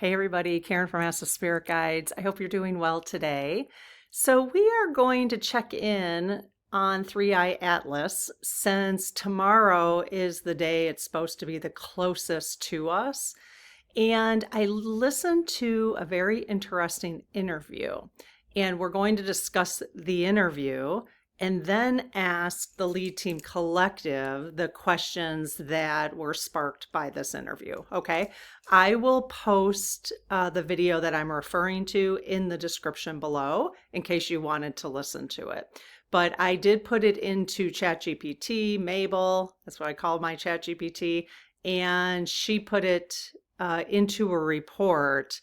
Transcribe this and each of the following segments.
Hey everybody, Karen from Ask the Spirit Guides. I hope you're doing well today. So we are going to check in on 3i Atlas since tomorrow is the day it's supposed to be the closest to us. And I listened to a very interesting interview, and we're going to discuss the interview and then ask the lead team collective the questions that were sparked by this interview. Okay. I will post the video that I'm referring to in the description below in case you wanted to listen to it. But I did put it into ChatGPT, Mabel, that's what I call my ChatGPT, and she put it into a report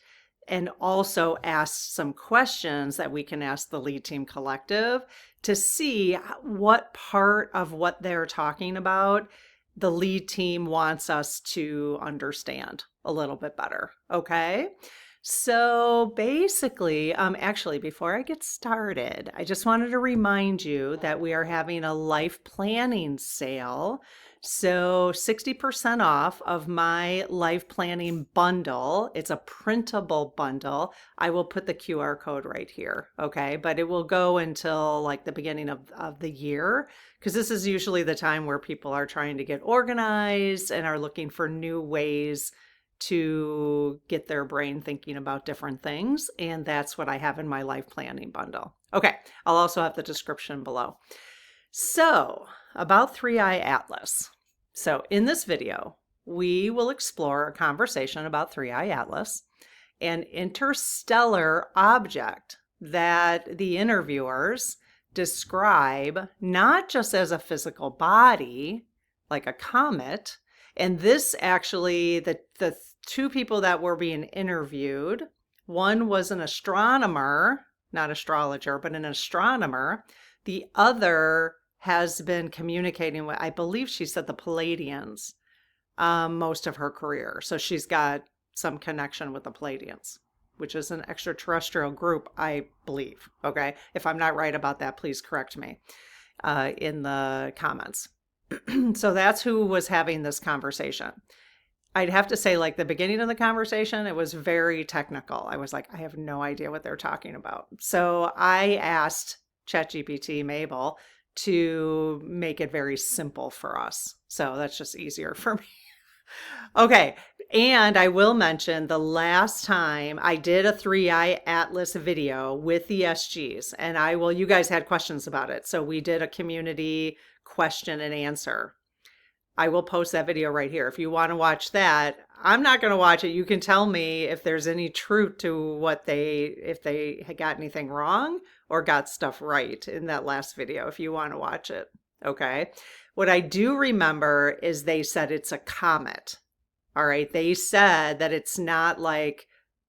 and also asked some questions that we can ask the lead team collective to see what part of what they're talking about the lead team wants us to understand a little bit better. Okay. So basically, actually, before I get started, I just wanted to remind you that we are having a life planning sale. So 60% off of my life planning bundle. It's a printable bundle. I will put the QR code right here. Okay. But it will go until like the beginning of the year, because this is usually the time where people are trying to get organized and are looking for new ways to get their brain thinking about different things. And that's what I have in my life planning bundle. Okay, I'll also have the description below. So, about 3i Atlas. So, in this video, we will explore a conversation about 3i Atlas, an interstellar object that the interviewers describe not just as a physical body, like a comet. And this actually, the two people that were being interviewed, one was an astronomer, not astrologer, but an astronomer. The other has been communicating with, I believe she said the Pleiadians, most of her career. So she's got some connection with the Pleiadians, which is an extraterrestrial group, I believe. Okay. If I'm not right about that, please correct me in the comments. So that's who was having this conversation. I'd have to say, like, the beginning of the conversation, it was very technical. I was like, I have no idea what they're talking about. So I asked ChatGPT, Mabel, to make it very simple for us. So that's just easier for me. Okay. And I will mention the last time I did a 3i Atlas video with the SGs, and you guys had questions about it. So we did a community question and answer. I will post that video right here. If you want to watch that, I'm not going to watch it. You can tell me if there's any truth to if they had got anything wrong or got stuff right in that last video, if you want to watch it. Okay. What I do remember is they said it's a comet. All right. They said that it's not like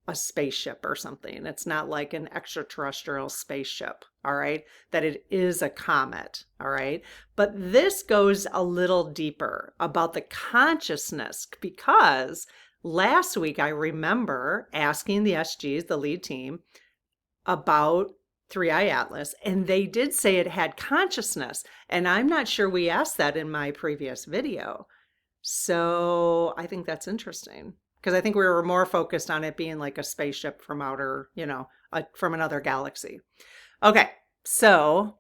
a spaceship or something. It's not like an extraterrestrial spaceship. All right. That it is a comet. All right. But this goes a little deeper about the consciousness, because last week I remember asking the SGs, the lead team, about 3i Atlas, and they did say it had consciousness. And I'm not sure we asked that in my previous video. So I think that's interesting, because I think we were more focused on it being like a spaceship from from another galaxy. Okay, so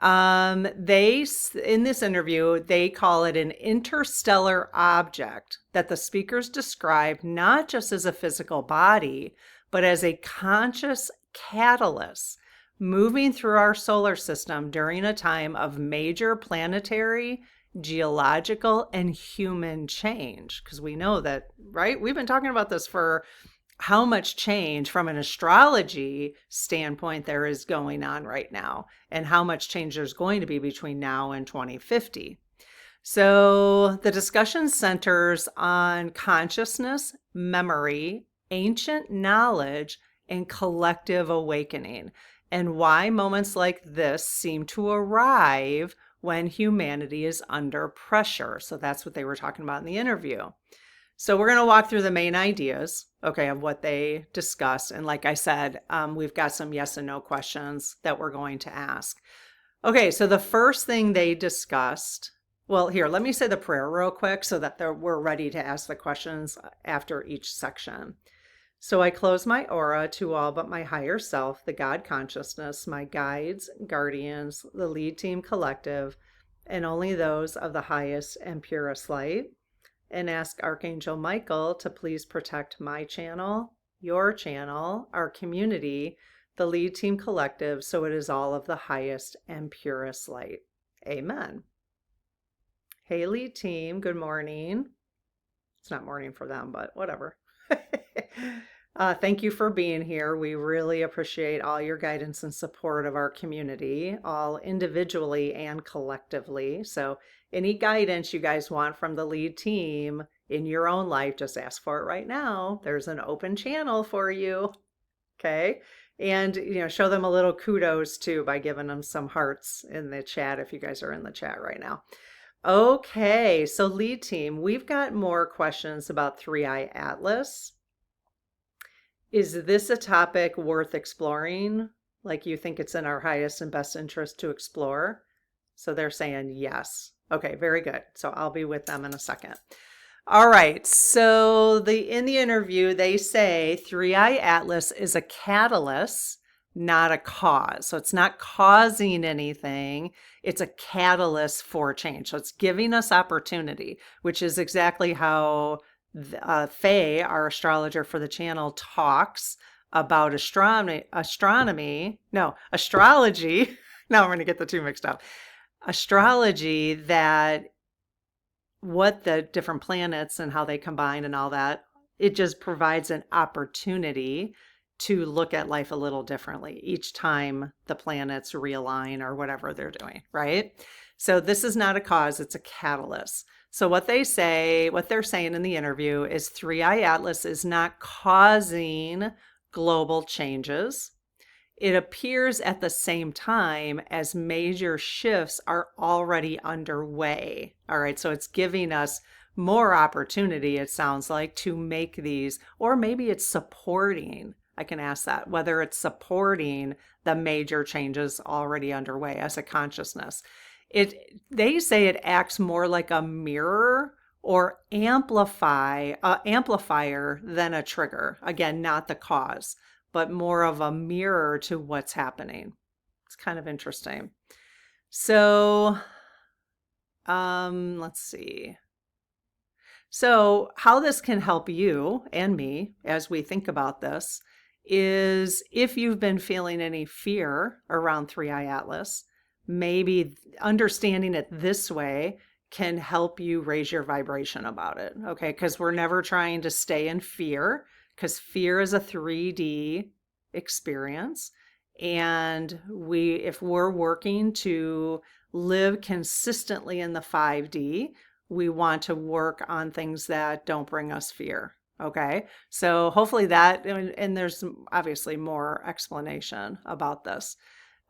in this interview, they call it an interstellar object that the speakers describe not just as a physical body, but as a conscious catalyst moving through our solar system during a time of major planetary, geological, and human change. Because we know that, right? We've been talking about this for how much change from an astrology standpoint there is going on right now, and how much change there's going to be between now and 2050. So the discussion centers on consciousness, memory, ancient knowledge, and collective awakening, and why moments like this seem to arrive when humanity is under pressure. So that's what they were talking about in the interview. So we're going to walk through the main ideas, okay, of what they discussed. And like I said, we've got some yes and no questions that we're going to ask. Okay, so the first thing they discussed, well, here, let me say the prayer real quick so that we're ready to ask the questions after each section. So I close my aura to all but my higher self, the God consciousness, my guides, guardians, the lead team collective, and only those of the highest and purest light, and ask Archangel Michael to please protect my channel, your channel, our community, the lead team collective, so it is all of the highest and purest light. Amen. Hey, lead team, good morning. It's not morning for them, but whatever. Thank you for being here. We really appreciate all your guidance and support of our community, all individually and collectively. So any guidance you guys want from the lead team in your own life, just ask for it right now. There's an open channel for you. Okay. And, show them a little kudos too by giving them some hearts in the chat if you guys are in the chat right now. Okay, so lead team, we've got more questions about 3i Atlas. Is this a topic worth exploring? Like you think it's in our highest and best interest to explore? So they're saying yes. Okay, very good. So I'll be with them in a second. All right, so in the interview, they say 3i Atlas is a catalyst, not a cause. So it's not causing anything. It's a catalyst for change. So it's giving us opportunity, which is exactly how Faye, our astrologer for the channel, talks about astrology. Now I'm going to get the two mixed up. Astrology, that what the different planets and how they combine and all that, it just provides an opportunity to look at life a little differently each time the planets realign or whatever they're doing, right? So this is not a cause, it's a catalyst. So what they're saying in the interview is 3i Atlas is not causing global changes. It appears at the same time as major shifts are already underway. All right, so it's giving us more opportunity, it sounds like, to make these, or maybe it's supporting. I can ask that, whether it's supporting the major changes already underway as a consciousness. They say it acts more like a mirror or amplifier than a trigger. Again, not the cause, but more of a mirror to what's happening. It's kind of interesting. So, let's see. So how this can help you and me as we think about this is if you've been feeling any fear around 3i Atlas, maybe understanding it this way can help you raise your vibration about it, okay? Because we're never trying to stay in fear, because fear is a 3D experience. And if we're working to live consistently in the 5D, we want to work on things that don't bring us fear. Okay, so hopefully that, and there's obviously more explanation about this.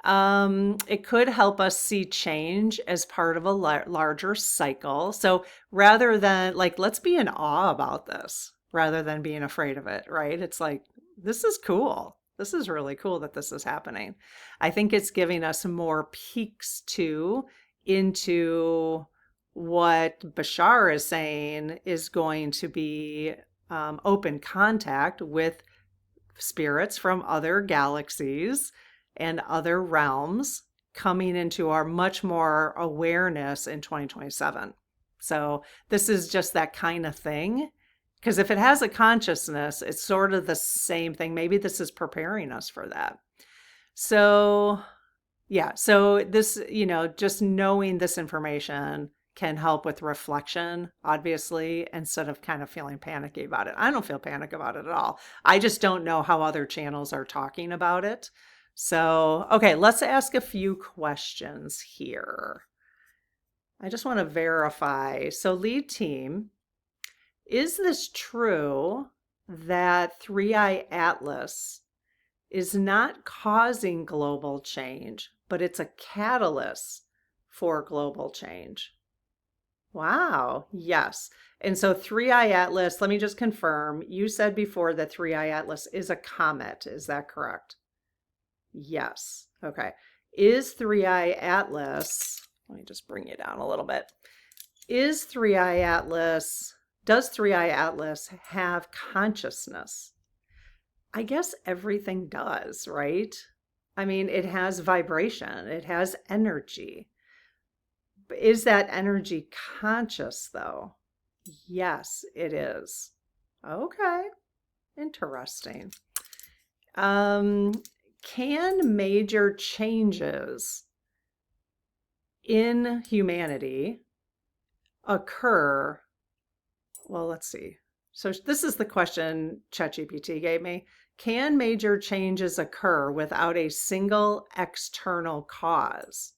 It could help us see change as part of a larger cycle. So rather than let's be in awe about this rather than being afraid of it, right? It's like, this is cool. This is really cool that this is happening. I think it's giving us more peeks into what Bashar is saying is going to be open contact with spirits from other galaxies and other realms coming into our much more awareness in 2027. So this is just that kind of thing. Because if it has a consciousness, it's sort of the same thing. Maybe this is preparing us for that. So yeah, so this, just knowing this information can help with reflection, obviously, instead of kind of feeling panicky about it. I don't feel panic about it at all. I just don't know how other channels are talking about it. So, okay, let's ask a few questions here. I just want to verify. So, lead team, is this true that 3i Atlas is not causing global change, but it's a catalyst for global change? Wow, yes. And so 3i Atlas, let me just confirm, you said before that 3i Atlas is a comet, is that correct? Yes, okay. Is 3i Atlas, let me just bring you down a little bit. Does 3i Atlas have consciousness? I guess everything does, right? I mean, it has vibration, it has energy. But is that energy conscious, though? Yes, it is. Okay, interesting. Um, can major changes in humanity occur? Well, let's see. So this is the question ChatGPT gave me. Can major changes occur without a single external cause?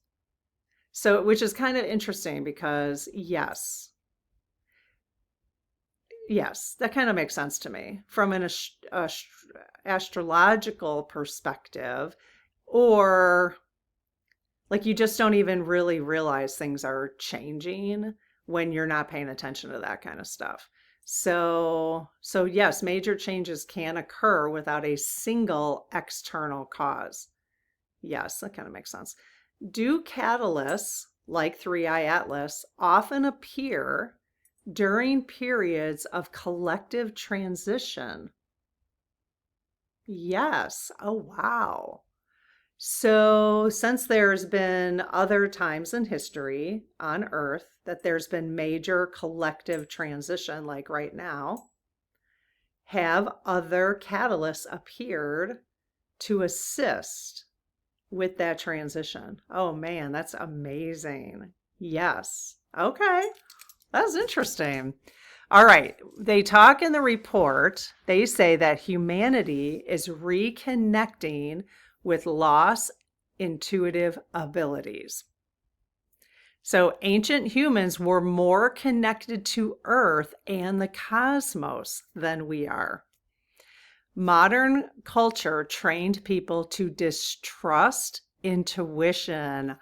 So, which is kind of interesting because yes, that kind of makes sense to me from an astrological perspective, or like you just don't even really realize things are changing when you're not paying attention to that kind of stuff. So yes, major changes can occur without a single external cause. Yes, that kind of makes sense. Do catalysts like 3i Atlas often appear during periods of collective transition? Yes. Oh, wow. So, since there's been other times in history on Earth that there's been major collective transition, like right now, have other catalysts appeared to assist with that transition? Oh man, that's amazing. Yes. Okay. That's interesting. All right. They talk in the report, they say that humanity is reconnecting with lost intuitive abilities. So ancient humans were more connected to Earth and the cosmos than we are. Modern culture trained people to distrust intuition.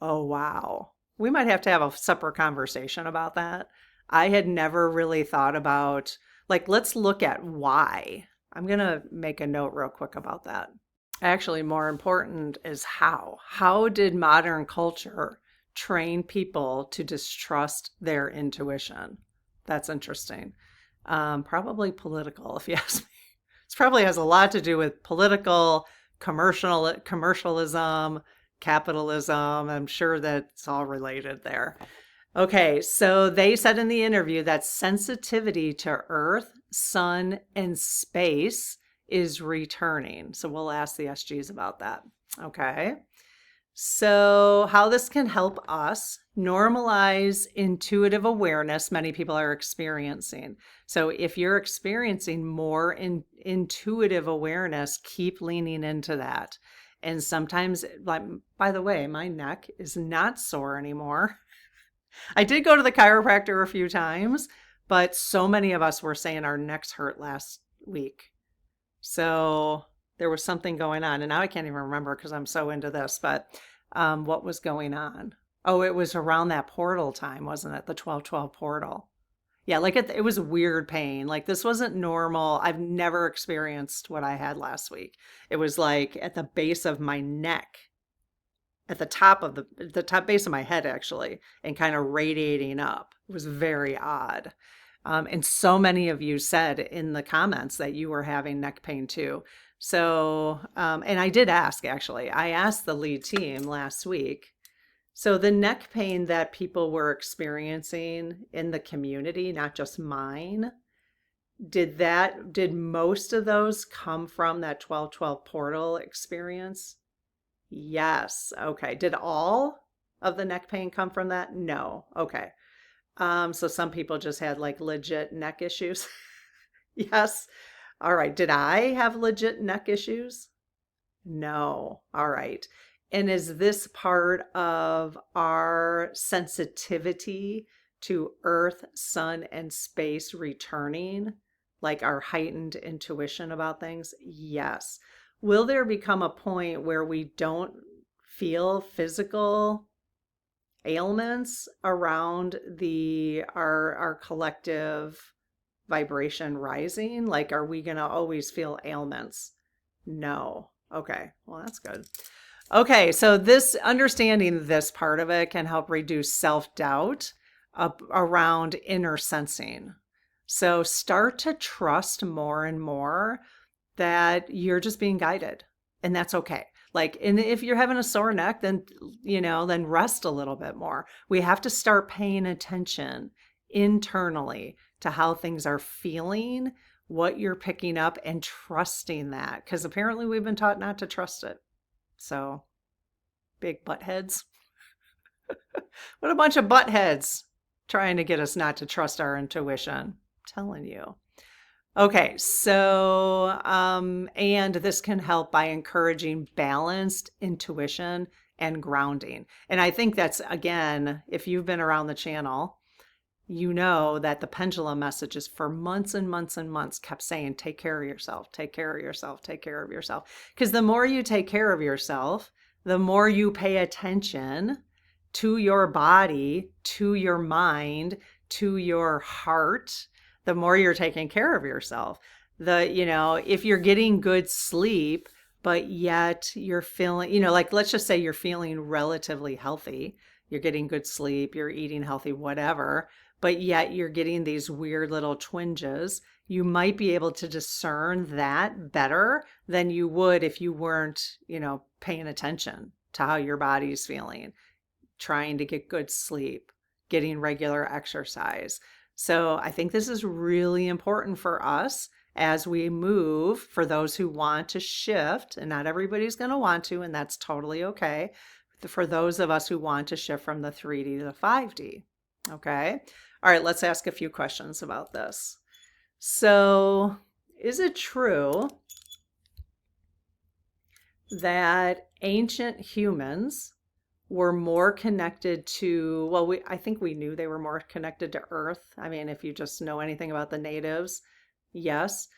Oh, wow. We might have to have a separate conversation about that. I had never really thought about, like, let's look at why. I'm going to make a note real quick about that. Actually, more important is how. How did modern culture train people to distrust their intuition? That's interesting. Probably political, if you ask me. This probably has a lot to do with political, commercialism, capitalism. I'm sure that's all related there. Okay, so they said in the interview that sensitivity to Earth, sun, and space is returning. So we'll ask the SGs about that. Okay. So, how this can help us normalize intuitive awareness many people are experiencing. So, if you're experiencing more intuitive awareness, keep leaning into that. And sometimes, like, by the way, my neck is not sore anymore. I did go to the chiropractor a few times, but so many of us were saying our necks hurt last week. So there was something going on. And now I can't even remember because I'm so into this, but what was going on? Oh, it was around that portal time, wasn't it? The 1212 portal. Yeah, like it was weird pain. Like this wasn't normal. I've never experienced what I had last week. It was like at the base of my neck, at the top of the top base of my head actually, and kind of radiating up. It was very odd. And so many of you said in the comments that you were having neck pain too. So, and I did ask actually, I asked the lead team last week. So the neck pain that people were experiencing in the community, not just mine, did most of those come from that 1212 portal experience? Yes. Okay. Did all of the neck pain come from that? No. Okay. So some people just had like legit neck issues. Yes. All right. Did I have legit neck issues? No. All right. And is this part of our sensitivity to Earth, sun, and space returning? Like our heightened intuition about things? Yes. Will there become a point where we don't feel physical ailments around our collective vibration rising? Like, are we going to always feel ailments? No. Okay. Well, that's good. Okay. So this understanding this part of it can help reduce self-doubt around inner sensing. So start to trust more and more that you're just being guided, and that's okay. Like, and if you're having a sore neck, then, then rest a little bit more. We have to start paying attention internally to how things are feeling, what you're picking up, and trusting that, because apparently we've been taught not to trust it. So, big butt heads. What a bunch of butt heads trying to get us not to trust our intuition. I'm telling you. Okay, so, and this can help by encouraging balanced intuition and grounding. And I think that's, again, if you've been around the channel, you know that the pendulum messages for months and months and months kept saying, take care of yourself, take care of yourself, take care of yourself. Because the more you take care of yourself, the more you pay attention to your body, to your mind, to your heart, the more you're taking care of yourself. If you're getting good sleep, but yet you're feeling, like, let's just say you're feeling relatively healthy, you're getting good sleep, you're eating healthy, whatever, but yet you're getting these weird little twinges, you might be able to discern that better than you would if you weren't, paying attention to how your body's feeling, trying to get good sleep, getting regular exercise. So I think this is really important for us as we move, for those who want to shift, and not everybody's going to want to, and that's totally okay. For those of us who want to shift from the 3D to the 5D. Okay. All right, let's ask a few questions about this. So, is it true that ancient humans were more connected to, well, I think we knew they were more connected to Earth. I mean, if you just know anything about the natives, yes.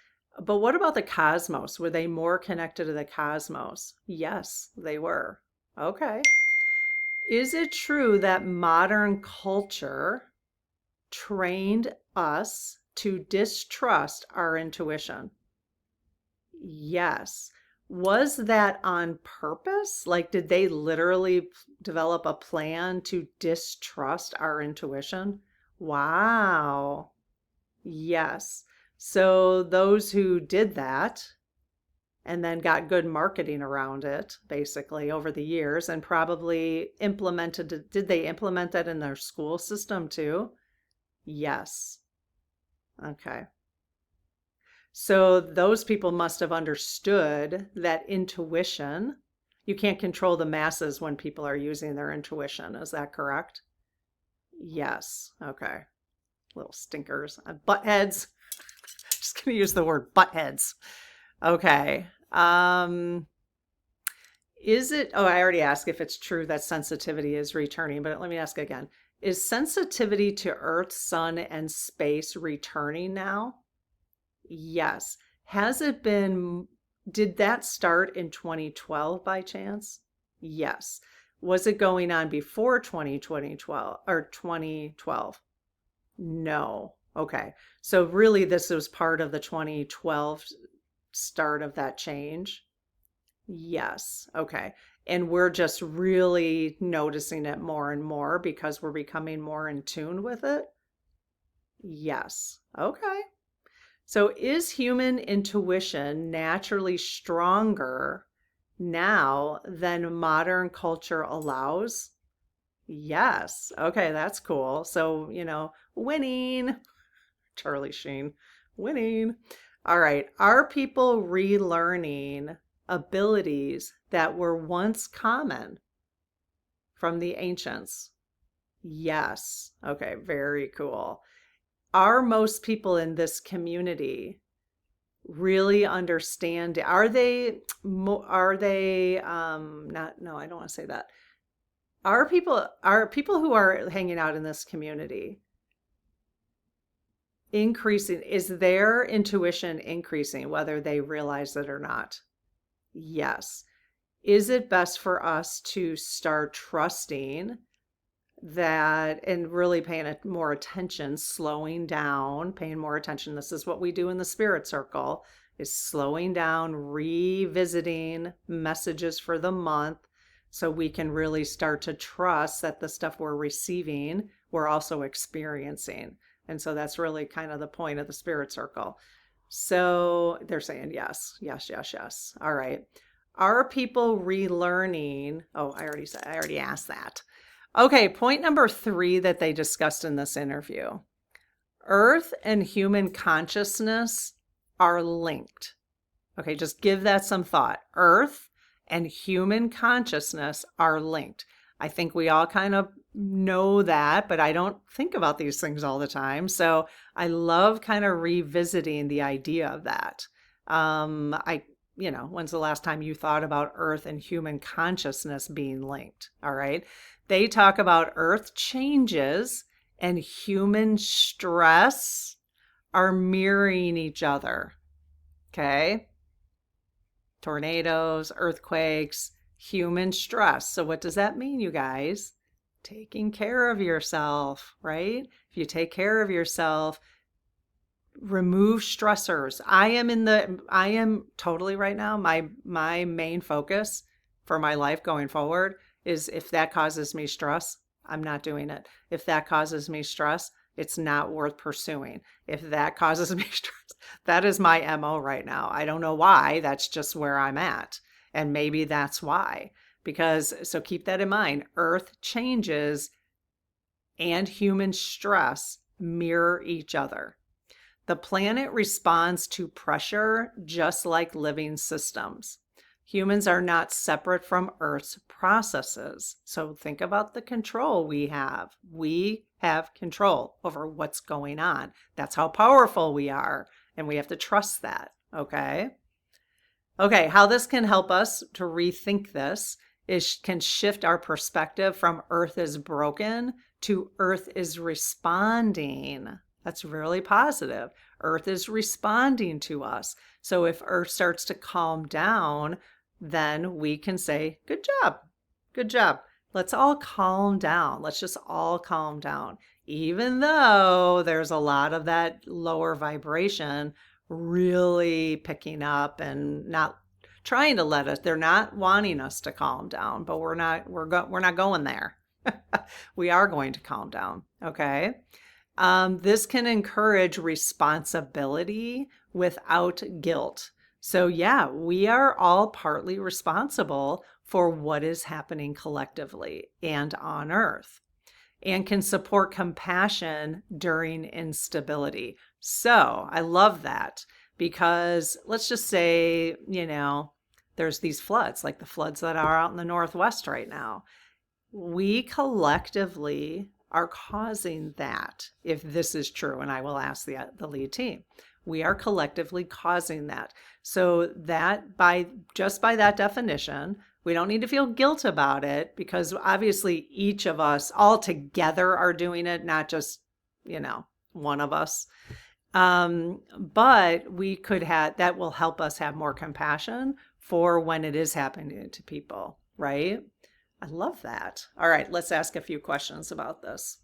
But what about the cosmos? Were they more connected to the cosmos? Yes, they were. Okay. Is it true that modern culture trained us to distrust our intuition? Yes. Was that on purpose? Like, did they literally develop a plan to distrust our intuition? Wow. Yes. So those who did that and then got good marketing around it, basically, over the years, and probably implemented it. Did they implement that in their school system too? Yes. Okay. So those people must have understood that intuition, you can't control the masses when people are using their intuition. Is that correct? Yes. Okay. Little stinkers. Butt heads. Just going to use the word butt heads. Okay. Is it, oh, I already asked if it's true that sensitivity is returning, but let me ask again. Is sensitivity to Earth, sun, and space returning now? Yes. Has it been, did that start in 2012 by chance? Yes. Was it going on before 2012 or 2012? No. Okay. So really this was part of the 2012 start of that change? Yes. Okay. And we're just really noticing it more and more because we're becoming more in tune with it? Yes. Okay. So is human intuition naturally stronger now than modern culture allows? Yes. Okay, that's cool. So, winning. Charlie Sheen, winning. All right. Are people relearning abilities that were once common from the ancients? Yes. Okay, very cool. Are most people in this community really understand? Are they not, no, I don't want to say that. Are people who are hanging out in this community increasing? Is their intuition increasing, whether they realize it or not? Yes. Is it best for us to start trusting that and really paying more attention, slowing down, paying more attention? This is what we do in the spirit circle, is slowing down, revisiting messages for the month, so we can really start to trust that the stuff we're receiving, we're also experiencing. And so that's really kind of the point of the spirit circle. So they're saying yes, yes, yes, yes. All right. Are people relearning? Oh, I already asked that. Okay, point number 3 that they discussed in this interview. Earth and human consciousness are linked. Okay, just give that some thought. Earth and human consciousness are linked. I think we all kind of know that, but I don't think about these things all the time. So I love kind of revisiting the idea of that. When's the last time you thought about Earth and human consciousness being linked? All right. They talk about Earth changes and human stress are mirroring each other. Okay. Tornadoes, earthquakes, human stress. So what does that mean, you guys? Taking care of yourself, right? If you take care of yourself, remove stressors. I am totally right now, my main focus for my life going forward is if that causes me stress, I'm not doing it. If that causes me stress, it's not worth pursuing. If that causes me stress, that is my MO right now. I don't know why, that's just where I'm at. And maybe that's why. So keep that in mind. Earth changes and human stress mirror each other. The planet responds to pressure just like living systems. Humans are not separate from Earth's processes. So think about the control we have. We have control over what's going on. That's how powerful we are. And we have to trust that. Okay. Okay. How this can help us to rethink this can shift our perspective from Earth is broken to Earth is responding. That's really positive. Earth is responding to us. So if Earth starts to calm down, then we can say, good job. Good job. Let's all calm down. Let's just all calm down. Even though there's a lot of that lower vibration really picking up and not trying to let us, they're not wanting us to calm down, but we're not going there. We are going to calm down. Okay. This can encourage responsibility without guilt. So yeah, we are all partly responsible for what is happening collectively and on Earth, and can support compassion during instability. So I love that because let's just say, there's these floods, like the floods that are out in the Northwest right now. We collectively are causing that, if this is true, and I will ask the lead team. We are collectively causing that. So that by that definition, we don't need to feel guilt about it because obviously each of us all together are doing it, not just, one of us. But that will help us have more compassion for when it is happening to people, right? I love that. All right, let's ask a few questions about this.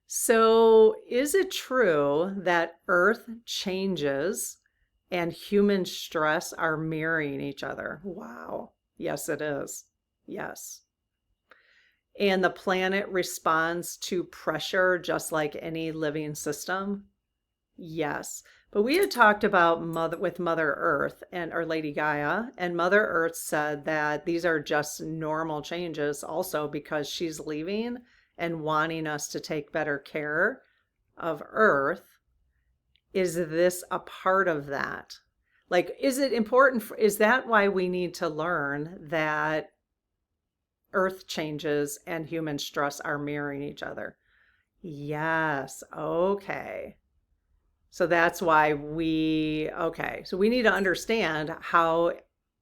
So, is it true that Earth changes and human stress are mirroring each other? Wow. Yes, it is. Yes. And the planet responds to pressure just like any living system? Yes. But we had talked about Mother Earth or Lady Gaia, and Mother Earth said that these are just normal changes also because she's leaving and wanting us to take better care of Earth. Is this a part of that? Like, is it important? Is that why we need to learn that Earth changes and human stress are mirroring each other? Yes. Okay. So that's why so we need to understand how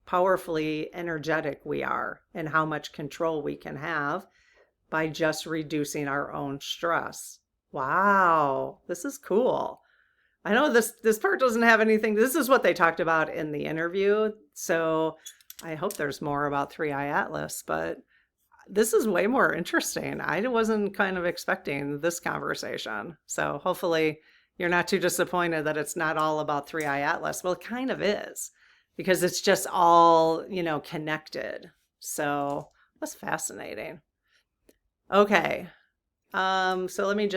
powerfully energetic we are and how much control we can have by just reducing our own stress. Wow, this is cool. I know this part doesn't have anything. This is what they talked about in the interview. So I hope there's more about 3i Atlas, but this is way more interesting. I wasn't kind of expecting this conversation. So hopefully you're not too disappointed that it's not all about 3i Atlas. Well, it kind of is because it's just all, connected. So that's fascinating. Okay. So let me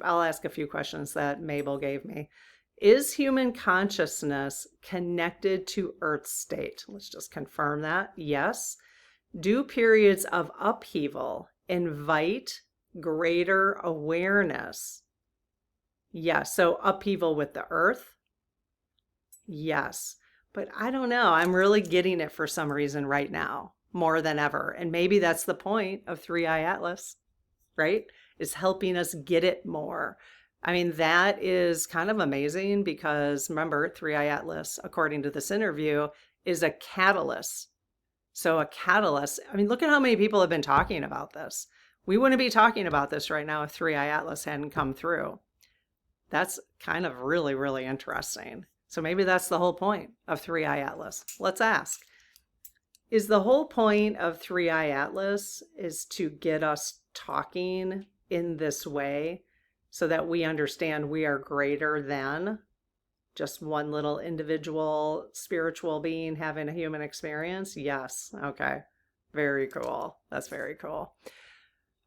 I'll ask a few questions that Mabel gave me. Is human consciousness connected to Earth's state? Let's just confirm that. Yes. Do periods of upheaval invite greater awareness? Yes. So upheaval with the Earth? Yes. But I don't know. I'm really getting it for some reason right now, more than ever. And maybe that's the point of 3i Atlas, right? Is helping us get it more. I mean, that is kind of amazing because remember, 3i Atlas, according to this interview, is a catalyst. So a catalyst, I mean, look at how many people have been talking about this. We wouldn't be talking about this right now if 3i Atlas hadn't come through. That's kind of really, really interesting. So maybe that's the whole point of 3i Atlas. Let's ask. Is the whole point of 3i Atlas is to get us talking in this way so that we understand we are greater than just one little individual spiritual being having a human experience? Yes. Okay. Very cool. That's very cool.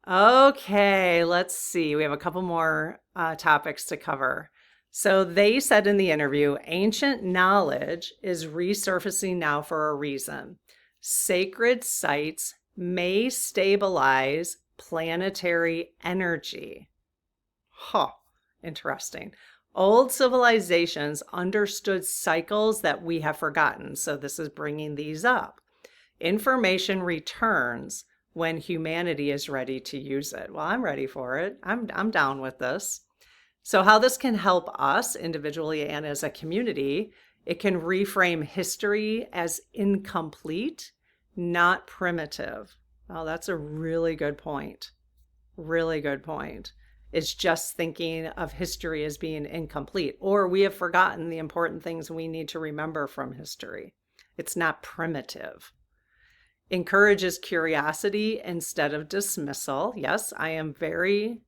Okay, let's see. We have a couple more topics to cover. So they said in the interview, ancient knowledge is resurfacing now for a reason. Sacred sites may stabilize planetary energy. Huh, interesting. Old civilizations understood cycles that we have forgotten. So this is bringing these up. Information returns when humanity is ready to use it. Well, I'm ready for it. I'm down with this. So how this can help us individually and as a community, it can reframe history as incomplete, not primitive. Oh, that's a really good point. Really good point. It's just thinking of history as being incomplete, or we have forgotten the important things we need to remember from history. It's not primitive. Encourages curiosity instead of dismissal. Yes, I am very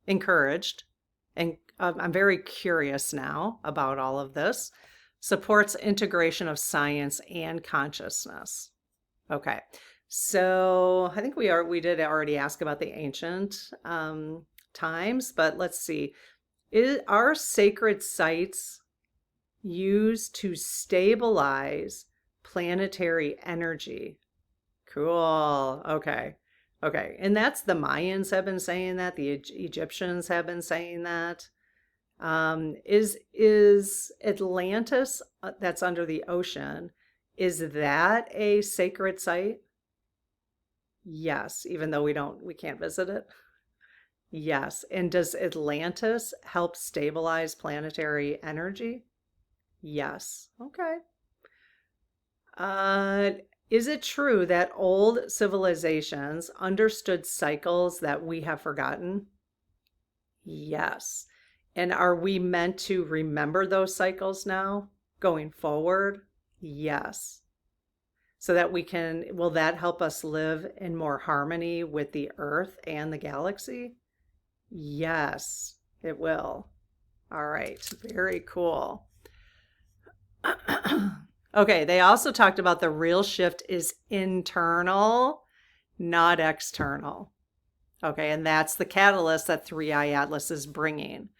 encouraged and I'm very curious now about all of this. Supports integration of science and consciousness. Okay, so I think we did already ask about the ancient times, but let's see. Are sacred sites used to stabilize planetary energy? Cool. Okay. Okay. And that's the Mayans have been saying that. The Egyptians have been saying that. Is Atlantis, that's under the ocean, is that a sacred site? Yes, even though we can't visit it. Yes. And does Atlantis help stabilize planetary energy? Yes. Okay. Is it true that old civilizations understood cycles that we have forgotten? Yes. And are we meant to remember those cycles now going forward? Yes. So that will that help us live in more harmony with the Earth and the galaxy? Yes, it will. All right, very cool. Okay, they also talked about the real shift is internal, not external. Okay, and that's the catalyst that 3i Atlas is bringing.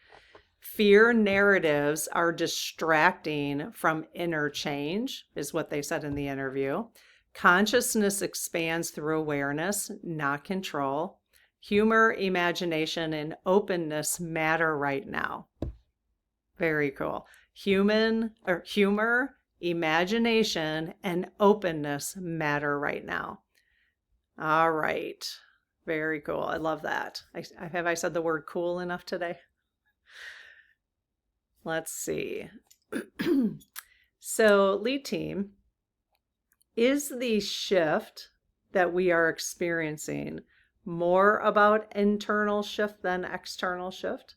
Fear narratives are distracting from inner change, is what they said in the interview. Consciousness expands through awareness, not control. Humor, imagination, and openness matter right now. Very cool. Humor, imagination, and openness matter right now. All right. Very cool. I love that. Have I said the word cool enough today? Let's see. So, lead team, is the shift that we are experiencing more about internal shift than external shift?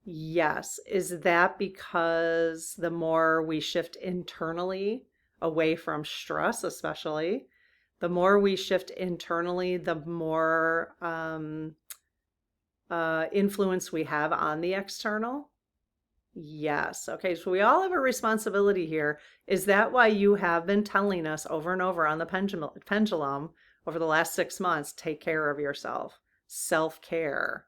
Yes. Is that because the more we shift internally away from stress, especially, the more we shift internally, the more influence we have on the external? Yes. Okay. So we all have a responsibility here. Is that why you have been telling us over and over on the pendulum over the last 6 months, take care of yourself, self-care?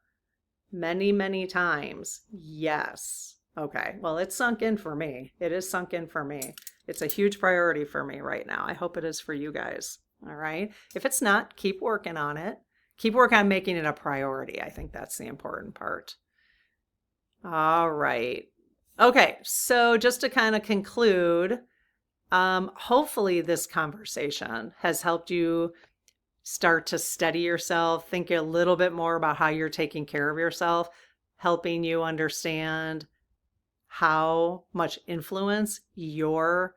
Many, many times. Yes. Okay, well, it's sunk in for me. It is sunk in for me. It's a huge priority for me right now. I hope it is for you guys. All right. If it's not, keep working on it. Keep working on making it a priority. I think that's the important part. All right. Okay, so just to kind of conclude, hopefully this conversation has helped you start to steady yourself, think a little bit more about how you're taking care of yourself, helping you understand how much influence your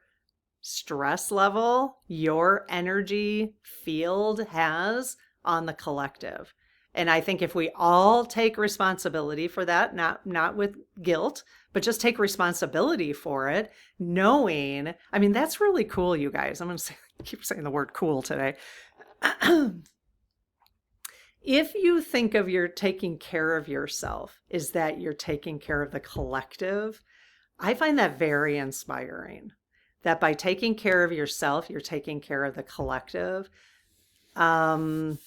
stress level, your energy field has on the collective. And I think if we all take responsibility for that, not with guilt, but just take responsibility for it, knowing, I mean, that's really cool, you guys. I'm going to keep saying the word cool today. If you think of your taking care of yourself, is that you're taking care of the collective, I find that very inspiring. That by taking care of yourself, you're taking care of the collective. That's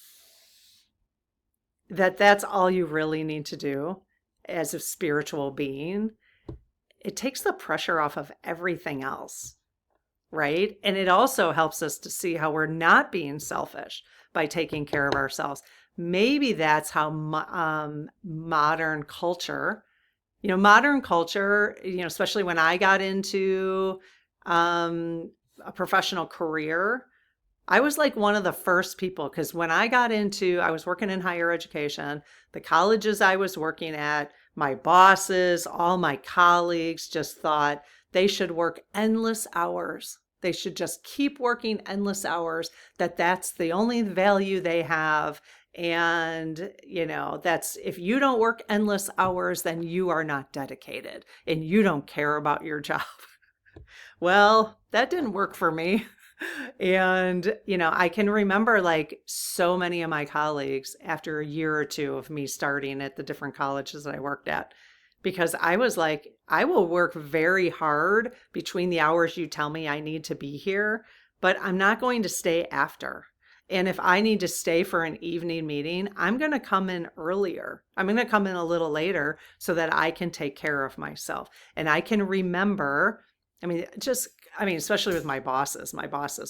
all you really need to do as a spiritual being. It takes the pressure off of everything else, right? And it also helps us to see how we're not being selfish by taking care of ourselves. Maybe that's how modern culture, especially when I got into a professional career, I was like one of the first people, because when I was working in higher education, the colleges I was working at, my bosses, all my colleagues just thought they should work endless hours. They should just keep working endless hours, that's the only value they have. And, that's if you don't work endless hours, then you are not dedicated and you don't care about your job. Well, that didn't work for me. And, I can remember like so many of my colleagues after a year or two of me starting at the different colleges that I worked at, because I was like, I will work very hard between the hours you tell me I need to be here, but I'm not going to stay after. And if I need to stay for an evening meeting, I'm going to come in earlier. I'm going to come in a little later so that I can take care of myself. And I can remember, especially with my bosses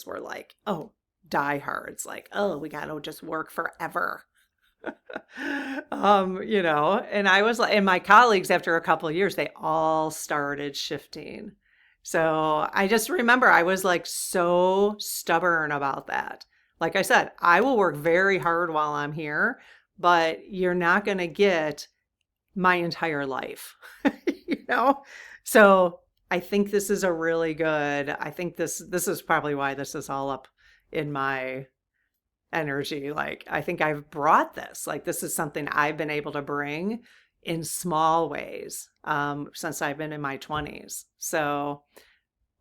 were like, oh, diehards, like, oh, we got to just work forever. And I was like, and my colleagues, after a couple of years, they all started shifting. So I just remember I was like so stubborn about that. Like I said, I will work very hard while I'm here, but you're not going to get my entire life, you know? So I think this is I think this is probably why this is all up in my energy. Like, I think I've brought this, like, this is something I've been able to bring in small ways since I've been in my 20s. So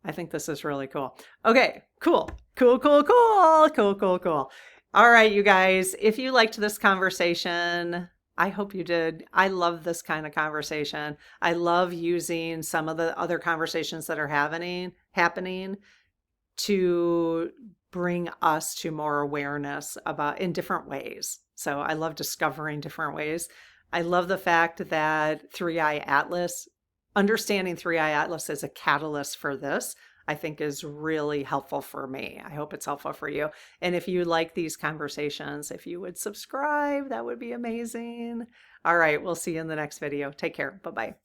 I think this is really cool. Okay, cool. All right, you guys, if you liked this conversation, I hope you did. I love this kind of conversation. I love using some of the other conversations that are happening to bring us to more awareness about in different ways. So I love discovering different ways. I love the fact that understanding 3i Atlas as a catalyst for this, I think is really helpful for me. I hope it's helpful for you. And if you like these conversations, if you would subscribe, that would be amazing. All right, we'll see you in the next video. Take care. Bye-bye.